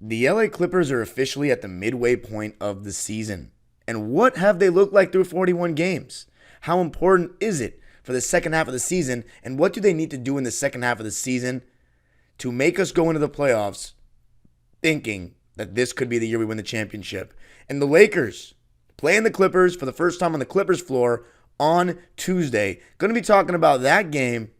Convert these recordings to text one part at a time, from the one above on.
The LA Clippers are officially at the midway point of the season. And what have they looked like through 41 games? How important is it for the second half of the season? And what do they need to do in the second half of the season to make us go into the playoffs thinking that this could be the year we win the championship? And the Lakers playing the Clippers for the first time on the Clippers floor on Tuesday. Going to be talking about that game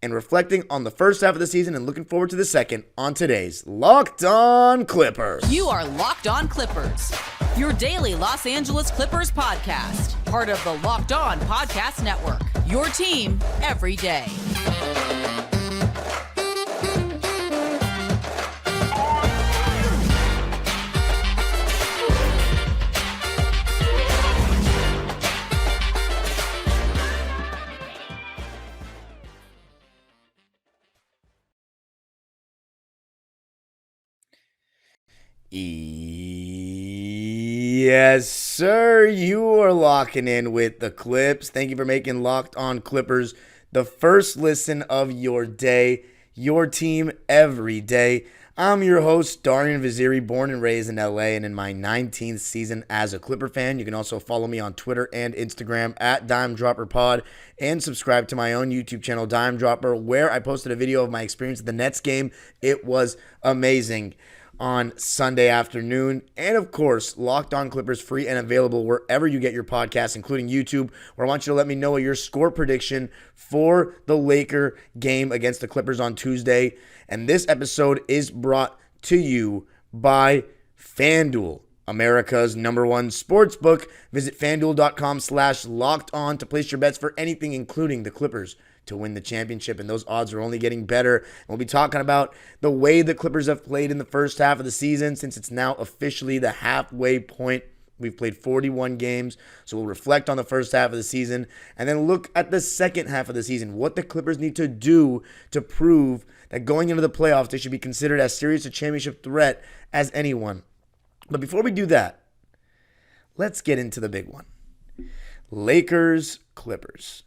and reflecting on the first half of the season and looking forward to the second on today's Locked On Clippers. You are Locked On Clippers, your daily Los Angeles Clippers podcast, part of the Locked On Podcast Network, your team every day. Yes, sir. You are locking in with the Clips. Thank you for making Locked On Clippers the first listen of your day, your team every day. I'm your host, Darian Vaziri, born and raised in LA and in my 19th season as a Clipper fan. You can also follow me on Twitter and Instagram at DimeDropperPod and subscribe to my own YouTube channel, Dime Dropper, where I posted a video of my experience at the Nets game. It was amazing on Sunday afternoon. And of course, Locked On Clippers, free and available wherever you get your podcasts, including YouTube, where I want you to let me know your score prediction for the Laker game against the Clippers on Tuesday. And this episode is brought to you by FanDuel, America's #1 sports book. Visit FanDuel.com/lockedon to place your bets for anything, including the Clippers to win the championship, and those odds are only getting better. And we'll be talking about the way the Clippers have played in the first half of the season, since it's now officially the halfway point. We've played 41 games, so we'll reflect on the first half of the season and then look at the second half of the season, what the Clippers need to do to prove that going into the playoffs, they should be considered as serious a championship threat as anyone. But before we do that, let's get into the big one. Lakers, Clippers.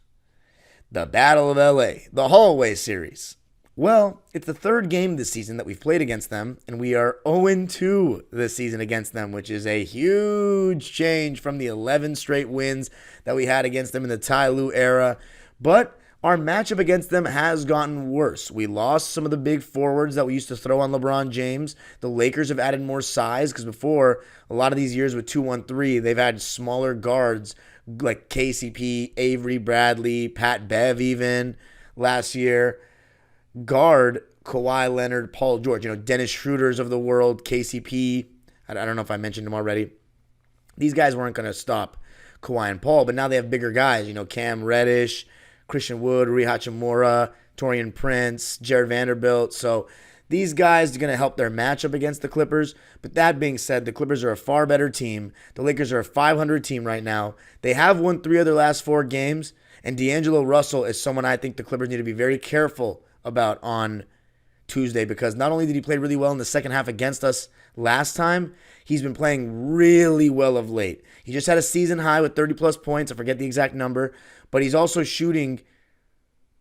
The Battle of LA, the Hallway Series. Well, it's the third game this season that we've played against them, and we are 0-2 this season against them, which is a huge change from the 11 straight wins that we had against them in the Ty Lue era. But our matchup against them has gotten worse. We lost some of the big forwards that we used to throw on LeBron James. The Lakers have added more size because before, a lot of these years with 2-1-3, they've had smaller guards like KCP, Avery Bradley, Pat Bev even last year. Guard, Kawhi Leonard, Paul George, Dennis Schroeder's of the world, KCP. I don't know if I mentioned him already. These guys weren't going to stop Kawhi and Paul, but now they have bigger guys, Cam Reddish, Christian Wood, Rui Hachimura, Taurean Prince, Jared Vanderbilt. So these guys are going to help their matchup against the Clippers. But that being said, the Clippers are a far better team. The Lakers are a 500 team right now. They have won 3 of their last 4 games. And D'Angelo Russell is someone I think the Clippers need to be very careful about on Tuesday, because not only did he play really well in the second half against us last time, he's been playing really well of late. He just had a season high with 30-plus points. I forget the exact number. But he's also shooting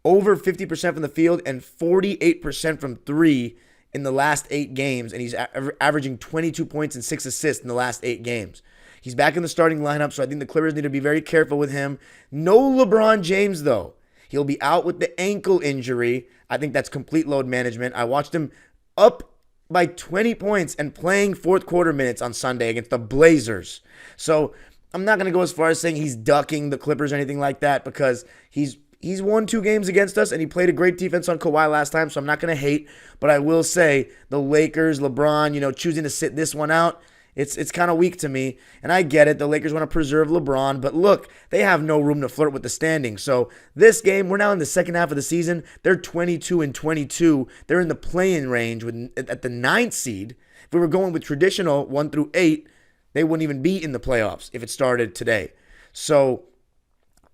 over 50% from the field and 48% from 3 in the last 8 games, and he's averaging 22 points and 6 assists in the last 8 games. He's back in the starting lineup, so I think the Clippers need to be very careful with him. No LeBron James, though. He'll be out with the ankle injury. I think that's complete load management. I watched him up by 20 points and playing fourth quarter minutes on Sunday against the Blazers. So I'm not going to go as far as saying he's ducking the Clippers or anything like that, because he's won 2 games against us, and he played a great defense on Kawhi last time, so I'm not going to hate. But I will say the Lakers, LeBron, choosing to sit this one out, it's kind of weak to me. And I get it. The Lakers want to preserve LeBron. But look, they have no room to flirt with the standings. So this game, we're now in the second half of the season. They're 22-22. They're in the play-in range at the 9th seed. If we were going with traditional 1 through 8, they wouldn't even be in the playoffs if it started today. So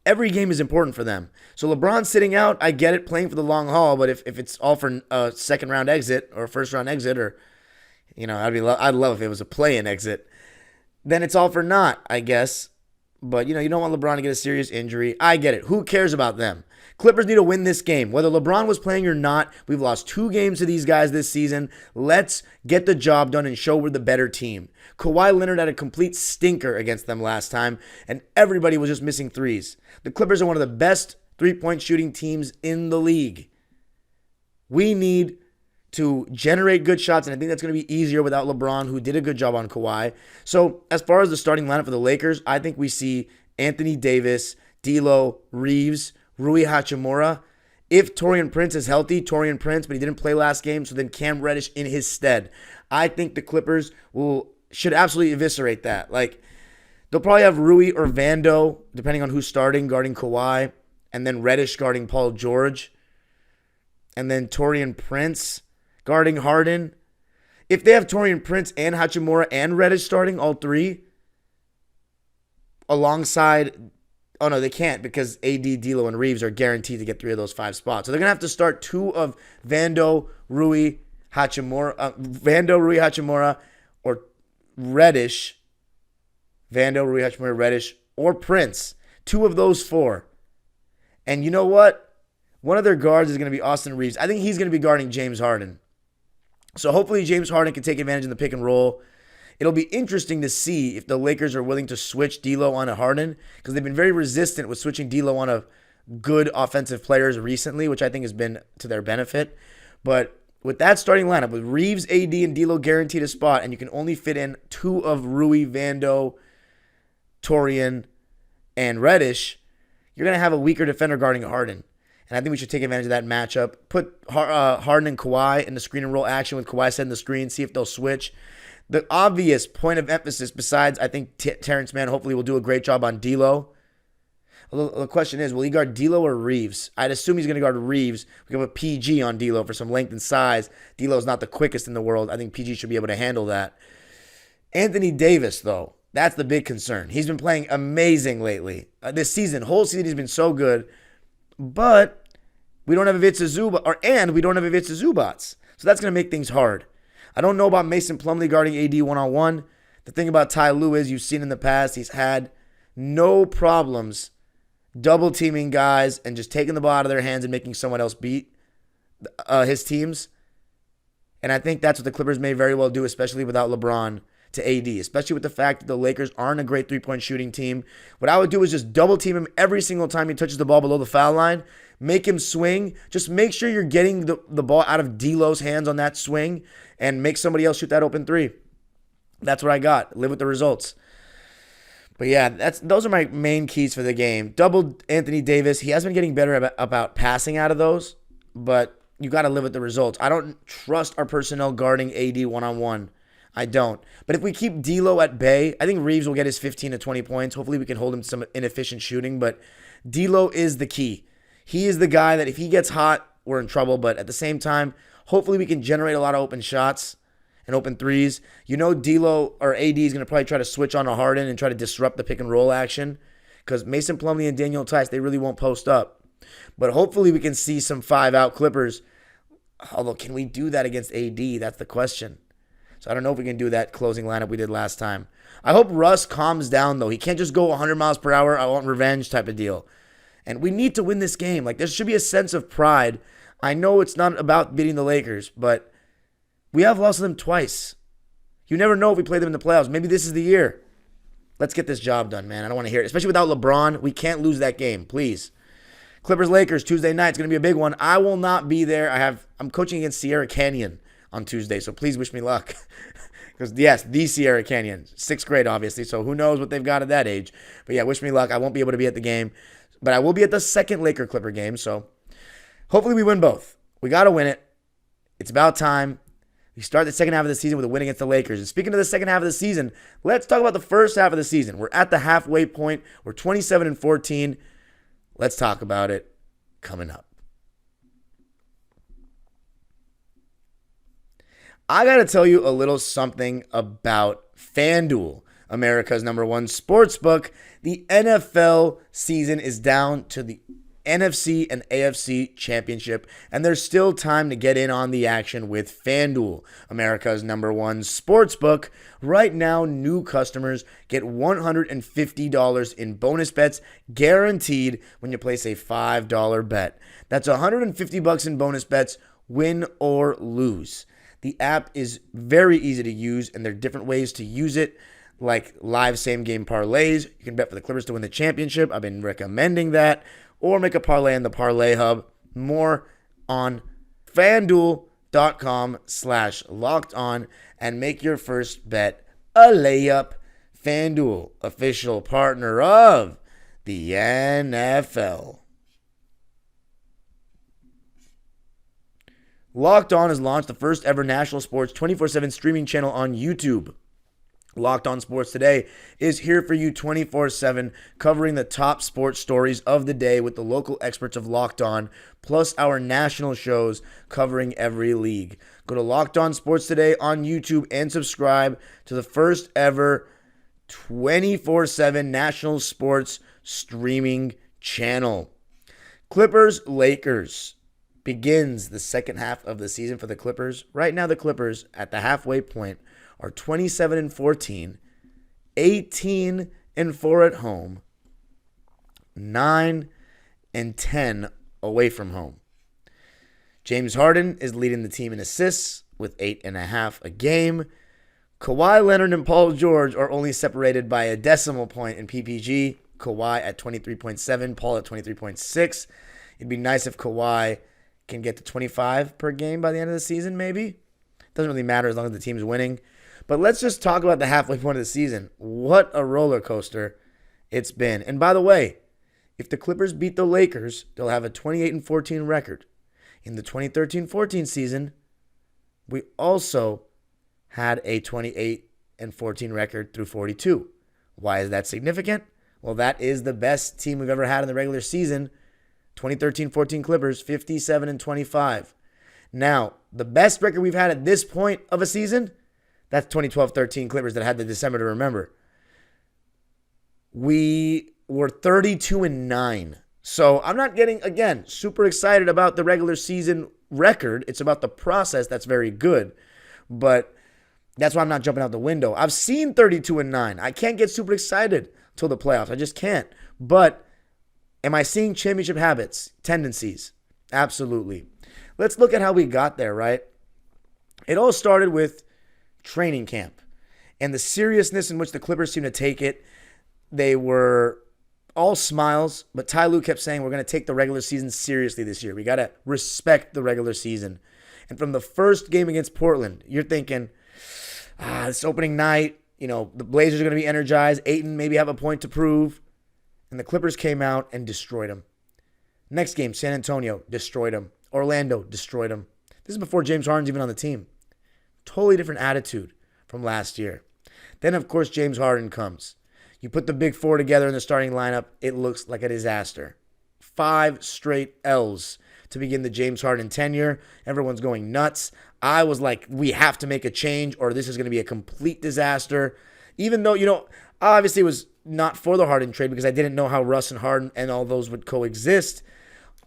every game is important for them. So LeBron sitting out, I get it, playing for the long haul, but if it's all for a second-round exit or a first-round exit, or, I'd love if it was a play-in exit, then it's all for naught, I guess. But, you don't want LeBron to get a serious injury. I get it. Who cares about them? Clippers need to win this game. Whether LeBron was playing or not, we've lost 2 games to these guys this season. Let's get the job done and show we're the better team. Kawhi Leonard had a complete stinker against them last time, and everybody was just missing threes. The Clippers are one of the best three-point shooting teams in the league. We need to generate good shots, and I think that's going to be easier without LeBron, who did a good job on Kawhi. So as far as the starting lineup for the Lakers, I think we see Anthony Davis, D'Lo, Reeves, Rui Hachimura. If Taurean Prince is healthy, Taurean Prince, but he didn't play last game, so then Cam Reddish in his stead. I think the Clippers should absolutely eviscerate that. They'll probably have Rui or Vando, depending on who's starting, guarding Kawhi, and then Reddish guarding Paul George, and then Taurean Prince guarding Harden. If they have Taurean Prince and Hachimura and Reddish starting, all three, alongside... Oh, no, they can't because AD, D'Lo, and Reeves are guaranteed to get 3 of those 5 spots. So they're going to have to start 2 of Vando, Rui, Hachimura, or Reddish. Vando, Rui, Hachimura, Reddish, or Prince. 2 of those 4. And you know what? One of their guards is going to be Austin Reeves. I think he's going to be guarding James Harden. So hopefully James Harden can take advantage of the pick and roll. It'll be interesting to see if the Lakers are willing to switch D'Lo on a Harden, because they've been very resistant with switching D'Lo on a good offensive players recently, which I think has been to their benefit. But with that starting lineup, with Reeves, AD, and D'Lo guaranteed a spot, and you can only fit in 2 of Rui, Vando, Taurean, and Reddish, you're going to have a weaker defender guarding Harden. And I think we should take advantage of that matchup. Put Harden and Kawhi in the screen and roll action with Kawhi setting the screen, see if they'll switch. The obvious point of emphasis, besides I think Terrence Mann hopefully will do a great job on D'Lo. The question is, will he guard D'Lo or Reeves? I'd assume he's going to guard Reeves. We can put PG on D'Lo for some length and size. D'Lo's not the quickest in the world. I think PG should be able to handle that. Anthony Davis, though, that's the big concern. He's been playing amazing lately. This season, whole season, he's been so good. But we don't have Ivica Zubats. So that's going to make things hard. I don't know about Mason Plumlee guarding AD one-on-one. The thing about Ty Lue is, you've seen in the past, he's had no problems double-teaming guys and just taking the ball out of their hands and making someone else beat his teams. And I think that's what the Clippers may very well do, especially without LeBron to AD, especially with the fact that the Lakers aren't a great three-point shooting team. What I would do is just double-team him every single time he touches the ball below the foul line. Make him swing. Just make sure you're getting the ball out of D'Lo's hands on that swing and make somebody else shoot that open 3. That's what I got. Live with the results. But yeah, those are my main keys for the game. Double Anthony Davis. He has been getting better about passing out of those, but you got to live with the results. I don't trust our personnel guarding AD one-on-one. I don't. But if we keep D'Lo at bay, I think Reeves will get his 15 to 20 points. Hopefully we can hold him to some inefficient shooting, but D'Lo is the key. He is the guy that if he gets hot, we're in trouble. But at the same time, hopefully we can generate a lot of open shots and open threes. D'Lo or AD is going to probably try to switch on to Harden and try to disrupt the pick and roll action, because Mason Plumlee and Daniel Tice, they really won't post up. But hopefully we can see some 5-out Clippers. Although, can we do that against AD? That's the question. So I don't know if we can do that closing lineup we did last time. I hope Russ calms down, though. He can't just go 100 miles per hour, I want revenge type of deal. And we need to win this game. There should be a sense of pride. I know it's not about beating the Lakers, but we have lost to them twice. You never know if we play them in the playoffs. Maybe this is the year. Let's get this job done, man. I don't want to hear it. Especially without LeBron. We can't lose that game, please. Clippers-Lakers, Tuesday night. It's going to be a big one. I will not be there. I'm coaching against Sierra Canyon on Tuesday, so please wish me luck. Because, yes, the Sierra Canyon. 6th grade, obviously, so who knows what they've got at that age. But, yeah, wish me luck. I won't be able to be at the game. But I will be at the second Laker-Clipper game, so hopefully we win both. We got to win it. It's about time. We start the second half of the season with a win against the Lakers. And speaking of the second half of the season, let's talk about the first half of the season. We're at the halfway point. We're 27-14. Let's talk about it coming up. I got to tell you a little something about FanDuel, America's #1 sportsbook. The NFL season is down to the NFC and AFC championship, and there's still time to get in on the action with FanDuel, America's #1 sportsbook. Right now, new customers get $150 in bonus bets guaranteed when you place a $5 bet. That's $150 in bonus bets, win or lose. The app is very easy to use, and there are different ways to use it, like live same-game parlays. You can bet for the Clippers to win the championship. I've been recommending that. Or make a parlay in the Parlay Hub. More on FanDuel.com/lockedon and make your first bet a layup. FanDuel, official partner of the NFL. Locked On has launched the first ever national sports 24/7 streaming channel on YouTube. Locked On Sports Today is here for you 24/7, covering the top sports stories of the day with the local experts of Locked On, plus our national shows covering every league. Go to Locked On Sports Today on YouTube and subscribe to the first ever 24/7 national sports streaming channel. Clippers-Lakers begins the second half of the season for the Clippers. Right now, the Clippers at the halfway point are 27-14, 18-4 at home, 9-10 away from home. James Harden is leading the team in assists with 8.5 a game. Kawhi Leonard and Paul George are only separated by a decimal point in PPG. Kawhi at 23.7, Paul at 23.6. It'd be nice if Kawhi can get to 25 per game by the end of the season, maybe. Doesn't really matter as long as the team's winning. But let's just talk about the halfway point of the season. What a roller coaster it's been. And by the way, if the Clippers beat the Lakers, they'll have a 28-14 record. In the 2013-14 season, we also had a 28-14 record through 42. Why is that significant? Well, that is the best team we've ever had in the regular season. 2013-14 Clippers, 57-25. Now, the best record we've had at this point of a season, that's 2012-13 Clippers that had the December to remember. We were 32-9. So I'm not getting, again, super excited about the regular season record. It's about the process that's very good. But that's why I'm not jumping out the window. I've seen 32-9. I can't get super excited till the playoffs. I just can't. But am I seeing championship habits, tendencies? Absolutely. Let's look at how we got there, right? It all started with training camp and the seriousness in which the Clippers seemed to take it. They were all smiles, but Ty Lue kept saying, we're going to take the regular season seriously this year. We got to respect the regular season. And from the first game against Portland, you're thinking, this opening night, the Blazers are going to be energized. Ayton maybe have a point to prove. And the Clippers came out and destroyed them. Next game, San Antonio destroyed them. Orlando destroyed them. This is before James Harden's even on the team. Totally different attitude from last year. Then, of course, James Harden comes. You put the big four together in the starting lineup, it looks like a disaster. 5 straight L's to begin the James Harden tenure. Everyone's going nuts. I was like, we have to make a change or this is going to be a complete disaster. Even though, obviously it was not for the Harden trade because I didn't know how Russ and Harden and all those would coexist.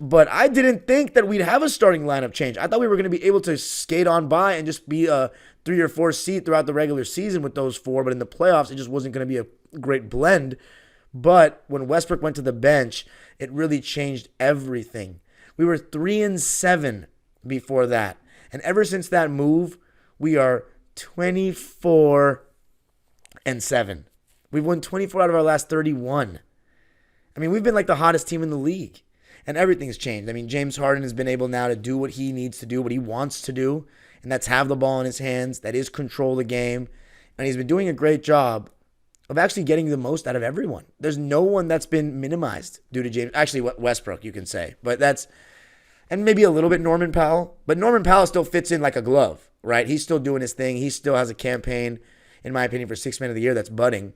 But I didn't think that we'd have a starting lineup change. I thought we were going to be able to skate on by and just be a 3 or 4 seed throughout the regular season with those 4. But in the playoffs, it just wasn't going to be a great blend. But when Westbrook went to the bench, it really changed everything. We were 3-7 before that. And ever since that move, we are 24-7. We've won 24 out of our last 31. I mean, we've been like the hottest team in the league. And everything's changed. I mean, James Harden has been able now to do what he needs to do, what he wants to do, and that's have the ball in his hands. That is control the game. And he's been doing a great job of actually getting the most out of everyone. There's no one that's been minimized due to James. Actually, Westbrook, you can say. But that's, and maybe a little bit Norman Powell. But Norman Powell still fits in like a glove, right? He's still doing his thing. He still has a campaign, in my opinion, for 6th Man of the Year that's budding.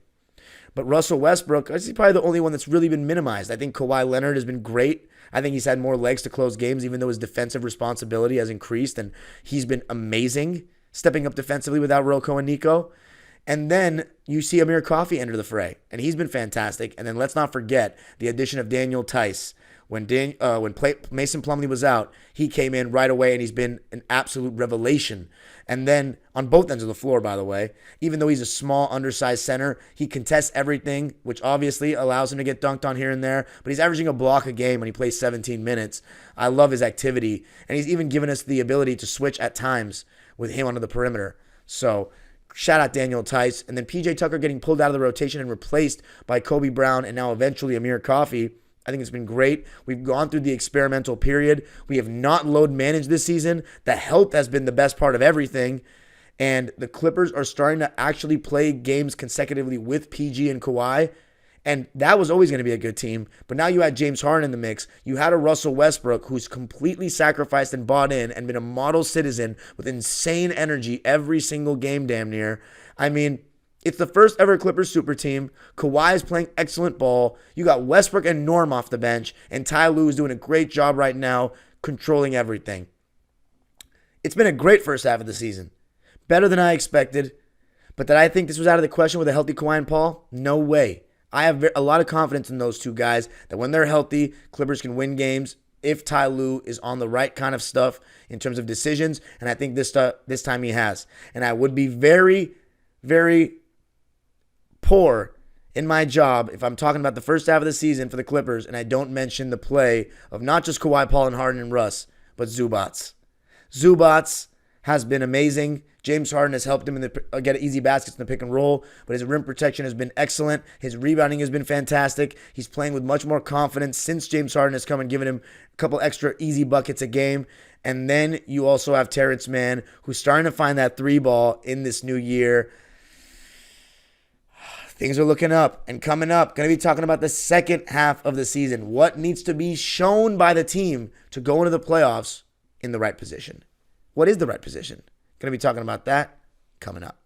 But Russell Westbrook, he's probably the only one that's really been minimized. I think Kawhi Leonard has been great. I think he's had more legs to close games, even though his defensive responsibility has increased, and he's been amazing, stepping up defensively without Rocco and Nico. And then you see Amir Coffey enter the fray, and he's been fantastic. And then let's not forget the addition of Daniel Tice. Mason Plumlee was out, he came in right away and he's been an absolute revelation. And then on both ends of the floor, by the way, even though he's a small, undersized center, he contests everything, which obviously allows him to get dunked on here and there. But he's averaging a block a game when he plays 17 minutes. I love his activity. And he's even given us the ability to switch at times with him onto the perimeter. So shout out Daniel Tice. And then PJ Tucker getting pulled out of the rotation and replaced by Kobe Brown and now eventually Amir Coffey. I think it's been great. We've gone through the experimental period. We have not load managed this season. The health has been the best part of everything. And the Clippers are starting to actually play games consecutively with PG and Kawhi. And that was always going to be a good team. But now you had James Harden in the mix. You had a Russell Westbrook who's completely sacrificed and bought in and been a model citizen with insane energy every single game damn near. I mean, it's the first ever Clippers super team. Kawhi is playing excellent ball. You got Westbrook and Norm off the bench. And Ty Lue is doing a great job right now controlling everything. It's been a great first half of the season. Better than I expected. But that I think this was out of the question with a healthy Kawhi and Paul? No way. I have a lot of confidence in those two guys that when they're healthy, Clippers can win games if Ty Lue is on the right kind of stuff in terms of decisions. And I think this time he has. And I would be very, very poor in my job if I'm talking about the first half of the season for the Clippers and I don't mention the play of not just Kawhi, Paul, and Harden and Russ, but Zubats. Zubats has been amazing. James Harden has helped him get easy baskets in the pick and roll, but his rim protection has been excellent. His rebounding has been fantastic. He's playing with much more confidence since James Harden has come and given him a couple extra easy buckets a game. And then you also have Terrence Mann, who's starting to find that three ball in this new year. Things are looking up and coming up. Going to be talking about the second half of the season. What needs to be shown by the team to go into the playoffs in the right position? What is the right position? Going to be talking about that coming up.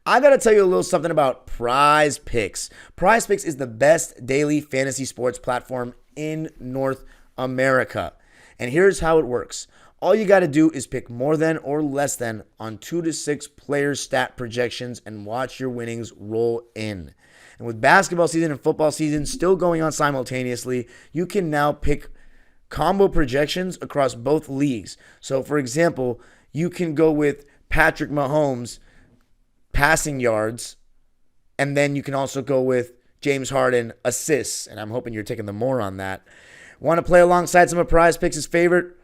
I got to tell you a little something about Prize Picks. Prize Picks is the best daily fantasy sports platform in North America. And here's how it works. All you got to do is pick more than or less than on 2 to 6 player stat projections and watch your winnings roll in. And with basketball season and football season still going on simultaneously, you can now pick combo projections across both leagues. So, for example, you can go with Patrick Mahomes passing yards, and then you can also go with James Harden assists, and I'm hoping you're taking the more on that. Want to play alongside some of Prize Picks' favorite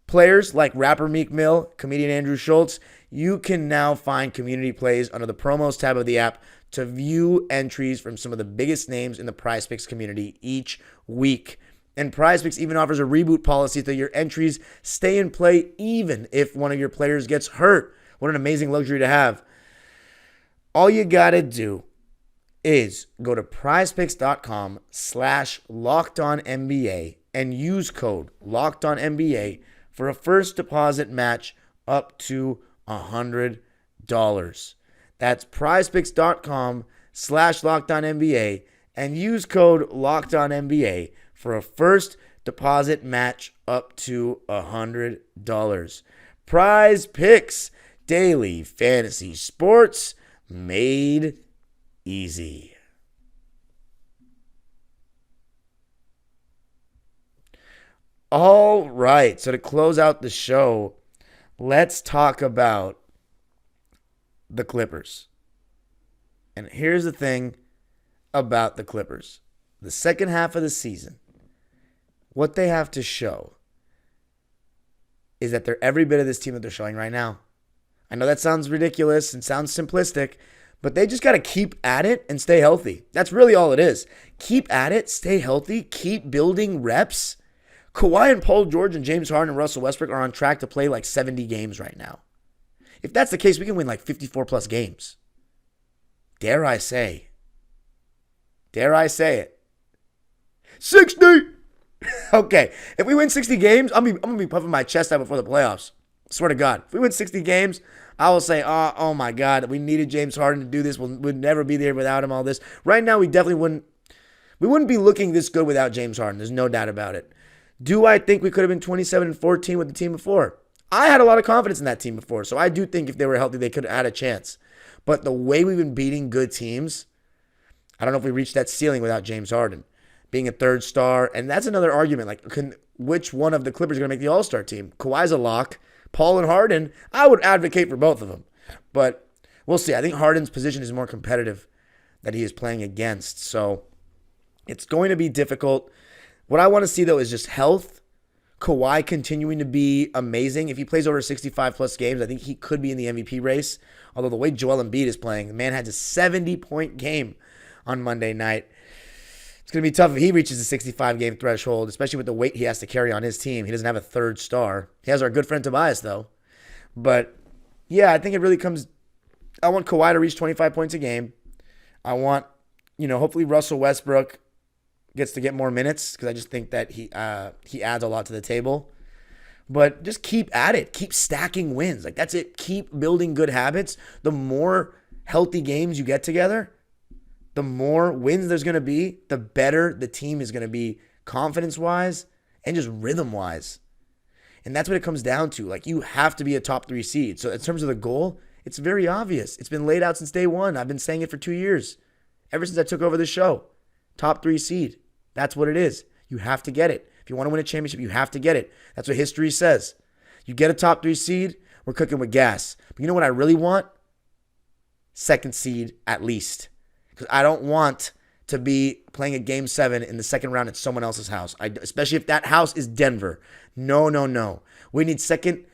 players like rapper Meek Mill, comedian Andrew Schultz? You can now find community plays under the promos tab of the app to view entries from some of the biggest names in the Prize Picks community each week. And Prize Picks even offers a reboot policy so your entries stay in play even if one of your players gets hurt. What an amazing luxury to have. All you got to do is go to prizepicks.com/LockedOnNBA and use code LockedOnNBA for a first deposit match up to $100. That's prizepicks.com/LockedOnNBA and use code LockedOnNBA for a first deposit match up to $100. Prize Picks, daily fantasy sports made easy. All right, so to close out the show, let's talk about the Clippers. And here's the thing about the Clippers. The second half of the season, what they have to show is that they're every bit of this team that they're showing right now. I know that sounds ridiculous and sounds simplistic, but they just got to keep at it and stay healthy. That's really all it is. Keep at it, stay healthy, keep building reps. Kawhi and Paul George and James Harden and Russell Westbrook are on track to play like 70 games right now. If that's the case, we can win like 54 plus games. Dare I say it. 60! Okay, if we win 60 games, I'm going to be puffing my chest out before the playoffs. Swear to God. If we win 60 games, I will say, oh my God, we needed James Harden to do this. We'd never be there without him, all this. Right now, we definitely wouldn't be looking this good without James Harden. There's no doubt about it. Do I think we could have been 27-14 with the team before? I had a lot of confidence in that team before, so I do think if they were healthy, they could have had a chance. But the way we've been beating good teams, I don't know if we reached that ceiling without James Harden being a third star. And that's another argument. Like, which one of the Clippers are going to make the All-Star team? Kawhi's a lock. Paul and Harden, I would advocate for both of them. But we'll see. I think Harden's position is more competitive that he is playing against. So it's going to be difficult. What I want to see, though, is just health. Kawhi continuing to be amazing. If he plays over 65-plus games, I think he could be in the MVP race. Although the way Joel Embiid is playing, the man had a 70-point game on Monday night. It's going to be tough if he reaches the 65-game threshold, especially with the weight he has to carry on his team. He doesn't have a third star. He has our good friend Tobias, though. But, yeah, I think it really comes – I want Kawhi to reach 25 points a game. I want, hopefully Russell Westbrook gets to get more minutes because I just think that he adds a lot to the table. But just keep at it. Keep stacking wins. Like, that's it. Keep building good habits. The more healthy games you get together, the more wins there's going to be, the better the team is going to be confidence-wise and just rhythm-wise. And that's what it comes down to. Like, you have to be a top 3 seed. So in terms of the goal, it's very obvious. It's been laid out since day one. I've been saying it for 2 years. Ever since I took over the show. Top 3 seed. That's what it is. You have to get it. If you want to win a championship, you have to get it. That's what history says. You get a top 3 seed, we're cooking with gas. But you know what I really want? 2nd seed at least. Because I don't want to be playing a Game 7 in the second round at someone else's house. Especially if that house is Denver. No. We need second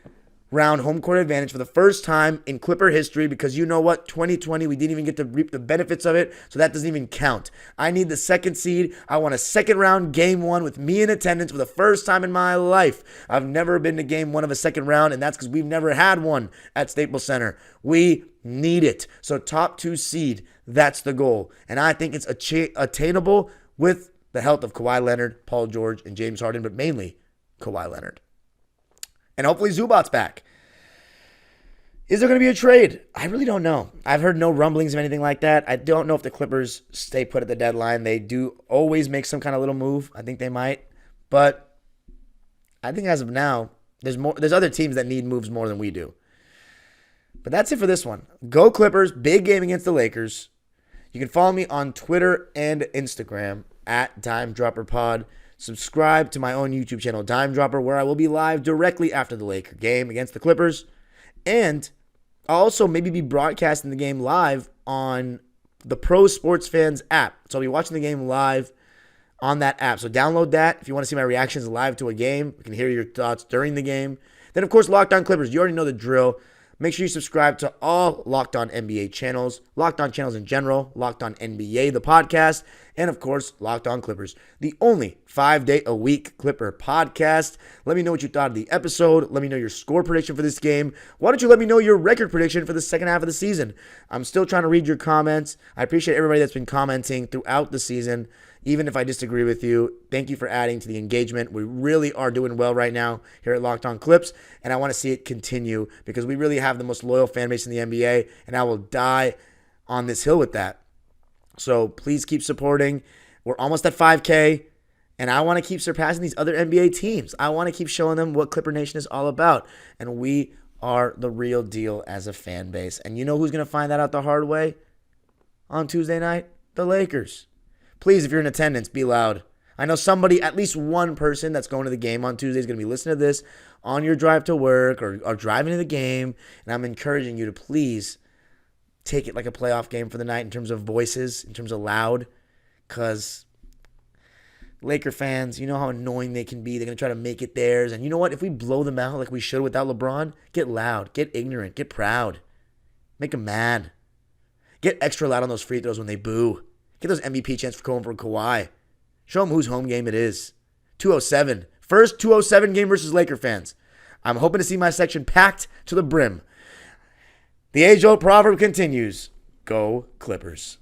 round home court advantage for the first time in Clipper history because you know what? 2020, we didn't even get to reap the benefits of it, so that doesn't even count. I need the 2nd seed. I want a second round Game 1 with me in attendance for the first time in my life. I've never been to Game 1 of a second round, and that's because we've never had one at Staples Center. We need it. So top 2 seed, that's the goal. And I think it's attainable with the health of Kawhi Leonard, Paul George, and James Harden, but mainly Kawhi Leonard. And hopefully Zubac's back. Is there going to be a trade? I really don't know. I've heard no rumblings of anything like that. I don't know if the Clippers stay put at the deadline. They do always make some kind of little move. I think they might. But I think as of now, there's other teams that need moves more than we do. But that's it for this one. Go Clippers. Big game against the Lakers. You can follow me on Twitter and Instagram at DimeDropperPod. Subscribe to my own YouTube channel, Dime Dropper, where I will be live directly after the Laker game against the Clippers. And I'll also maybe be broadcasting the game live on the Pro Sports Fans app. So I'll be watching the game live on that app. So download that if you want to see my reactions live to a game. You can hear your thoughts during the game. Then, of course, Locked On Clippers. You already know the drill. Make sure you subscribe to all Locked On NBA channels, Locked On channels in general, Locked On NBA, the podcast, and of course, Locked On Clippers, the only 5-day-a-week Clipper podcast. Let me know what you thought of the episode. Let me know your score prediction for this game. Why don't you let me know your record prediction for the second half of the season? I'm still trying to read your comments. I appreciate everybody that's been commenting throughout the season. Even if I disagree with you, thank you for adding to the engagement. We really are doing well right now here at Locked On Clips, and I want to see it continue because we really have the most loyal fan base in the NBA, and I will die on this hill with that. So please keep supporting. We're almost at 5K, and I want to keep surpassing these other NBA teams. I want to keep showing them what Clipper Nation is all about, and we are the real deal as a fan base. And you know who's going to find that out the hard way on Tuesday night? The Lakers. Please, if you're in attendance, be loud. I know somebody, at least one person that's going to the game on Tuesday is going to be listening to this on your drive to work or driving to the game. And I'm encouraging you to please take it like a playoff game for the night in terms of voices, in terms of loud. Because Laker fans, you know how annoying they can be. They're going to try to make it theirs. And you know what? If we blow them out like we should without LeBron, get loud, get ignorant, get proud. Make them mad. Get extra loud on those free throws when they boo. Get those MVP chants for going for Kawhi. Show them whose home game it is. 207. First 207 game versus Laker fans. I'm hoping to see my section packed to the brim. The age-old proverb continues. Go Clippers.